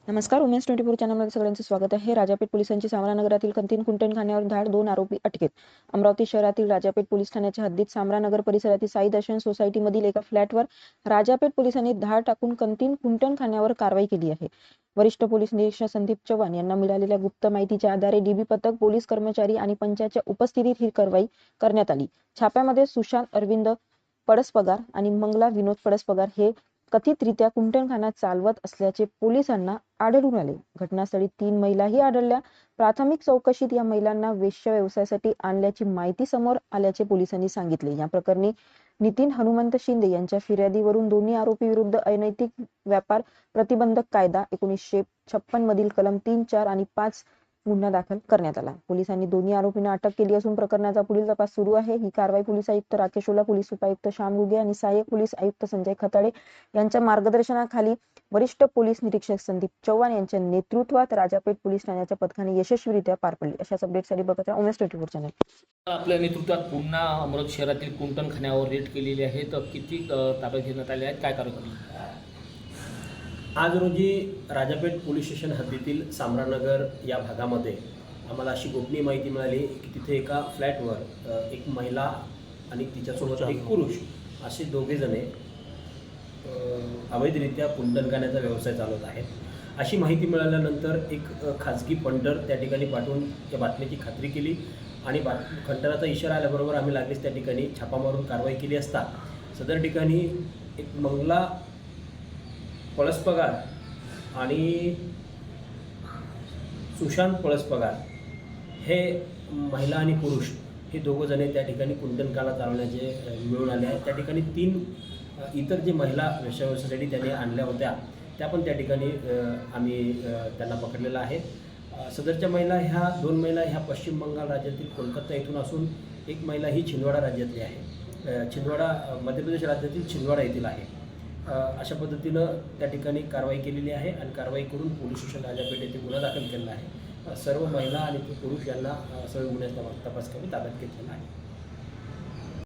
नमस्कार. उमेश 24 चॅनलमध्ये सगळ्यांचं स्वागत आहे. राजापेठ पोलिसांची सामरानगरातील कंतीन कुंटणखान्यावर धाड, 2 आरोपी अटकेत. अमरावती शहरातील राजापेठ पोलीस ठाण्याच्या हद्दीत सामरानगर परिसरातील साई दर्शन सोसायटीमधील एका फ्लॅटवर राजापेठ पोलिसांनी धाड टाकून कंतीन कुंटणखान्यावर कारवाई केली आहे. वरिष्ठ पोलीस निरीक्षक संदीप चव्हाण यांना मिळालेल्या गुप्त माहितीच्या आधारे डीबी पथक, पोलीस कर्मचारी आणि पंचाच्या उपस्थितीत ही कारवाई करण्यात आली. छाप्यामध्ये सुशांत अरविंद पळसपगार आणि मंगला विनोद पळसपगार हे कथितरित्या कुंटणखाना चालवत असल्याचे पोलिसांना आढळून आले. घटनास्थळी 3 महिलाही आढळल्या. प्राथमिक चौकशीत या महिलांना वेश्या व्यवसायासाठी आणल्याची माहिती समोर आल्याचे पोलिसांनी सांगितले. या प्रकरणी नितीन हनुमंत शिंदे यांच्या फिर्यादीवरून दोन्ही आरोपी विरुद्ध अनैतिक व्यापार प्रतिबंधक कायदा 1956 मधील कलम 3, 4 आणि 5 गुन्हा दाखल करण्यात आला. पोलिसांनी दोन्ही आरोपींना अटक केली असून प्रकरणाचा पुढील तपास सुरू आहे. ही कारवाई पोलीस आयुक्त राकेश ओला, पोलीस उपायुक्त श्याम घुगे आणि सहाय्यक पोलीस आयुक्त संजय खताळे यांच्या मार्गदर्शनाखाली वरिष्ठ पोलीस निरीक्षक संदीप चव्हाण यांच्या नेतृत्वात राजापेठ पोलीस ठाण्याच्या पथकाने यशस्वीरित्या पार पडली. अशाच अपडेटसाठी बघत राहा उमेश 24 चॅनल. आपल्या नेतृत्वात पुन्हा अमरावती शहरातील कुंटणखान्यावर रेड केलेली आहे. तर किती ताब्यात घेण्यात आले आहेत, काय कारवाई? आज रोजी राजापेठ पोलीस स्टेशन हद्दीतील सामरानगर या भागामध्ये आम्हाला अशी गोपनीय माहिती मिळाली की तिथे एका फ्लॅटवर एक महिला आणि तिच्यासोबत एक पुरुष असे दोघे जणे अवैधरित्या कुंटणखान्याचा व्यवसाय चालवत आहेत. अशी माहिती मिळाल्यानंतर एक खाजगी पंढर त्या ठिकाणी पाठवून त्या बातमीची खात्री केली आणि खंडराचा इशारा आल्याबरोबर आम्ही लागलीच त्या ठिकाणी छापा मारून कारवाई केली असता सदर ठिकाणी एक मंगला पळसपगार आणि सुशांत पळसपगार हे महिला आणि पुरुष हे दोघं जणे त्या ठिकाणी कुंटणखाना चालवण्याचे मिळून आले आहेत. त्या ठिकाणी 3 इतर जे महिला व्यवसायासाठी त्यांनी आणल्या होत्या त्या पण त्या ठिकाणी आम्ही त्यांना पकडलेलं आहे. सदरच्या महिला ह्या 2 महिला ह्या पश्चिम बंगाल राज्यातील कोलकाता येथून असून एक महिला ही छिंदवाडा राज्यातली आहे. छिंदवाडा मध्य प्रदेश राज्यातील छिंदवाडा येथील आहे. अशा पद्धतीनं त्या ठिकाणी कारवाई केलेली आहे आणि कारवाई करून पोलीस स्टेशन राजापेठ येथे गुन्हा दाखल केला आहे. सर्व महिला आणि पुरुष यांना सर्व गुन्ह्याचा तपास करून ताब्यात घेतलेला आहे.